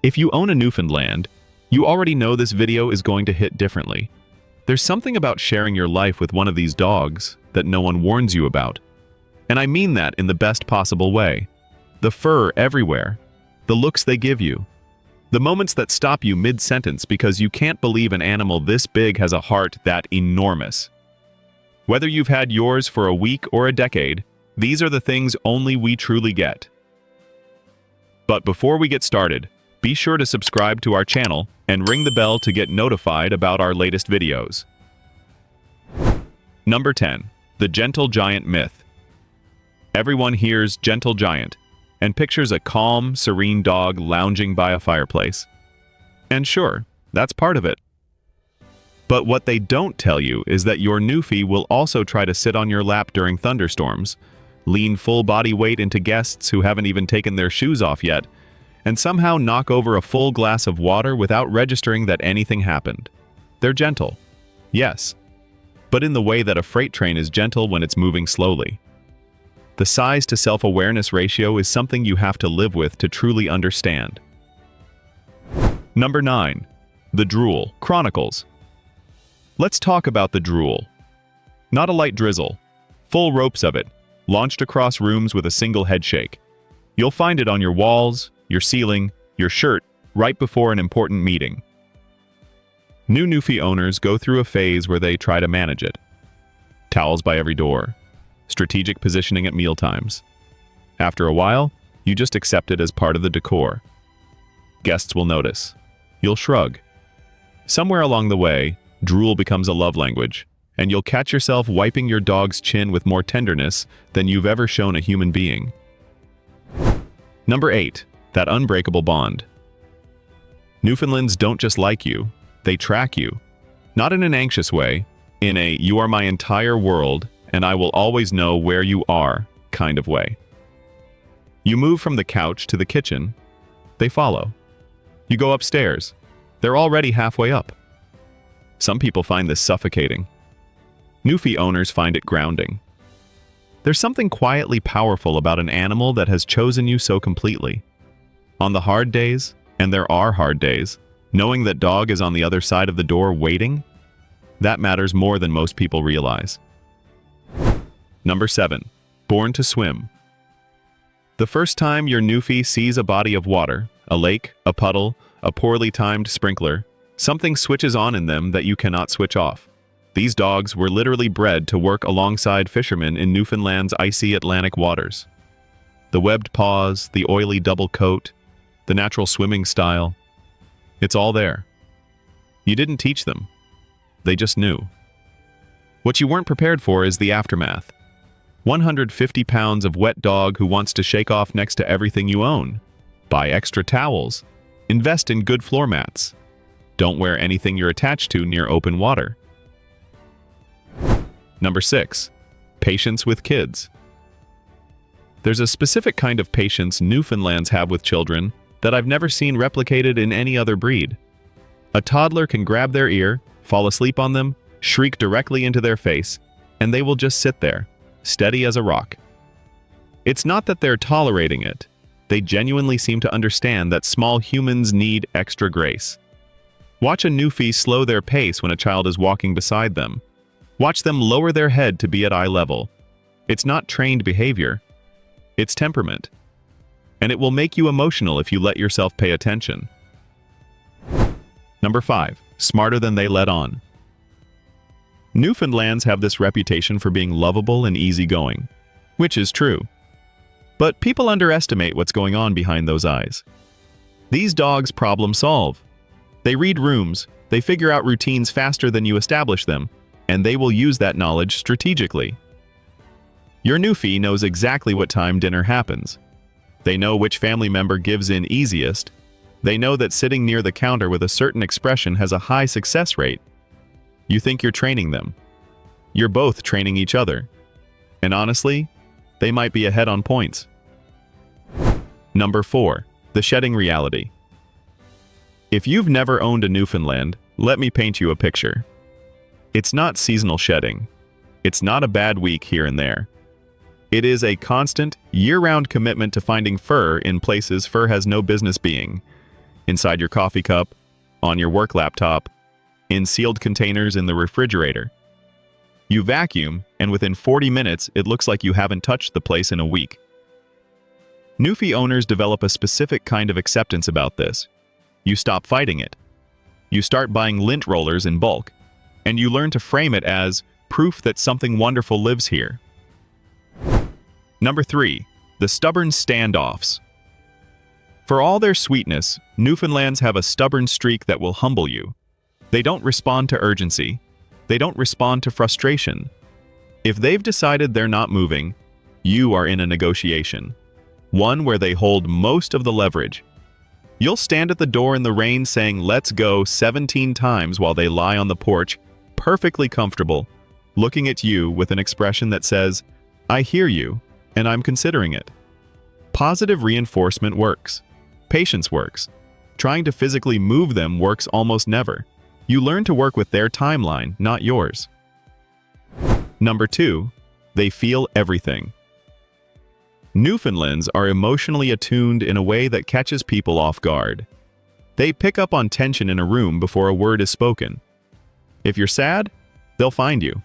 If you own a Newfoundland, you already know this video is going to hit differently. There's something about sharing your life with one of these dogs that no one warns you about. And I mean that in the best possible way. The fur everywhere, the looks they give you, the moments that stop you mid-sentence because you can't believe an animal this big has a heart that enormous. Whether you've had yours for a week or a decade, these are the things only we truly get. But before we get started, be sure to subscribe to our channel and ring the bell to get notified about our latest videos. Number 10. The Gentle Giant Myth. Everyone hears gentle giant and pictures a calm, serene dog lounging by a fireplace. And sure, that's part of it. But what they don't tell you is that your Newfie will also try to sit on your lap during thunderstorms, lean full body weight into guests who haven't even taken their shoes off yet, and somehow knock over a full glass of water without registering that anything happened. They're gentle, yes, but in the way that a freight train is gentle when it's moving slowly. The size to self-awareness ratio is something you have to live with to truly understand. Number 9. The Drool Chronicles. Let's talk about the drool. Not a light drizzle, full ropes of it, launched across rooms with a single head shake. You'll find it on your walls, your ceiling, your shirt, right before an important meeting. New Newfie owners go through a phase where they try to manage it. Towels by every door, strategic positioning at mealtimes. After a while, you just accept it as part of the decor. Guests will notice. You'll shrug. Somewhere along the way, drool becomes a love language, and you'll catch yourself wiping your dog's chin with more tenderness than you've ever shown a human being. Number 8. That unbreakable bond. Newfoundlands don't just like you, they track you. Not in an anxious way, in a "you are my entire world, and I will always know where you are" kind of way. You move from the couch to the kitchen, they follow. You go upstairs, they're already halfway up. Some people find this suffocating. Newfie owners find it grounding. There's something quietly powerful about an animal that has chosen you so completely. On the hard days, and there are hard days, knowing that dog is on the other side of the door waiting, that matters more than most people realize. Number 7. Born to swim. The first time your Newfie sees a body of water, a lake, a puddle, a poorly timed sprinkler, something switches on in them that you cannot switch off. These dogs were literally bred to work alongside fishermen in Newfoundland's icy Atlantic waters. The webbed paws, the oily double coat, the natural swimming style, it's all there. You didn't teach them. They just knew. What you weren't prepared for is the aftermath. 150 pounds of wet dog who wants to shake off next to everything you own. Buy extra towels. Invest in good floor mats. Don't wear anything you're attached to near open water. Number 6. Patience with kids. There's a specific kind of patience Newfoundlands have with children that I've never seen replicated in any other breed. A toddler can grab their ear, fall asleep on them, shriek directly into their face, and they will just sit there, steady as a rock. It's not that they're tolerating it. They genuinely seem to understand that small humans need extra grace. Watch a Newfie slow their pace when a child is walking beside them. Watch them lower their head to be at eye level. It's not trained behavior. It's temperament. And it will make you emotional if you let yourself pay attention. Number 5. Smarter than they let on. Newfoundlands have this reputation for being lovable and easygoing, which is true. But people underestimate what's going on behind those eyes. These dogs problem solve. They read rooms, they figure out routines faster than you establish them, and they will use that knowledge strategically. Your Newfie knows exactly what time dinner happens. They know which family member gives in easiest. They know that sitting near the counter with a certain expression has a high success rate. You think you're training them. You're both training each other. And honestly, they might be ahead on points. Number 4. The shedding reality. If you've never owned a Newfoundland, let me paint you a picture. It's not seasonal shedding. It's not a bad week here and there. It is a constant, year-round commitment to finding fur in places fur has no business being. inside your coffee cup, on your work laptop, in sealed containers in the refrigerator. You vacuum, and within 40 minutes, it looks like you haven't touched the place in a week. Newfie owners develop a specific kind of acceptance about this. You stop fighting it. You start buying lint rollers in bulk, and you learn to frame it as proof that something wonderful lives here. Number 3. The stubborn standoffs. For all their sweetness, Newfoundlands have a stubborn streak that will humble you. They don't respond to urgency. They don't respond to frustration. If they've decided they're not moving, you are in a negotiation. One where they hold most of the leverage. You'll stand at the door in the rain saying "let's go" 17 times while they lie on the porch, perfectly comfortable, looking at you with an expression that says, "I hear you, and I'm considering it." Positive reinforcement works. Patience works. Trying to physically move them works almost never. You learn to work with their timeline, not yours. Number 2. They feel everything. Newfoundlands are emotionally attuned in a way that catches people off guard. They pick up on tension in a room before a word is spoken. If you're sad, they'll find you.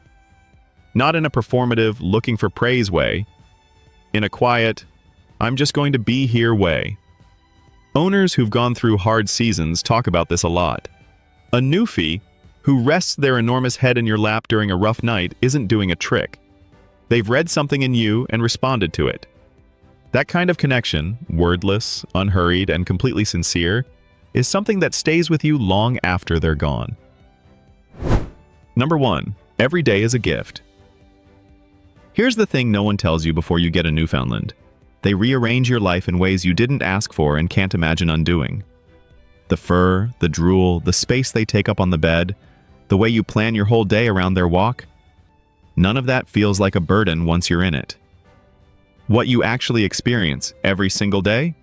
Not in a performative, looking for praise way. In a quiet, "I'm just going to be here" way. Owners who've gone through hard seasons talk about this a lot. A Newfie who rests their enormous head in your lap during a rough night isn't doing a trick. They've read something in you and responded to it. That kind of connection, wordless, unhurried, and completely sincere, is something that stays with you long after they're gone. Number 1. Every day is a gift. Here's the thing no one tells you before you get a Newfoundland. They rearrange your life in ways you didn't ask for and can't imagine undoing. The fur, the drool, the space they take up on the bed, the way you plan your whole day around their walk, none of that feels like a burden once you're in it. What you actually experience every single day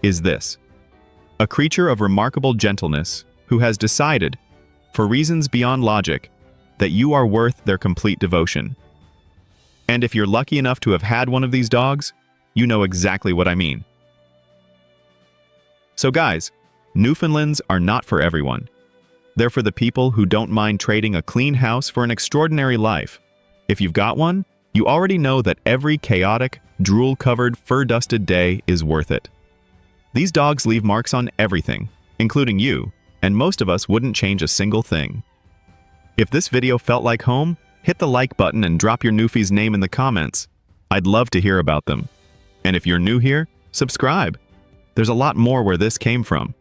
is this: a creature of remarkable gentleness who has decided, for reasons beyond logic, that you are worth their complete devotion. And if you're lucky enough to have had one of these dogs, you know exactly what I mean. So guys, Newfoundlands are not for everyone. They're for the people who don't mind trading a clean house for an extraordinary life. If you've got one, you already know that every chaotic, drool-covered, fur-dusted day is worth it. These dogs leave marks on everything, including you, and most of us wouldn't change a single thing. If this video felt like home, hit the like button and drop your Newfie's name in the comments. I'd love to hear about them. And if you're new here, subscribe. There's a lot more where this came from.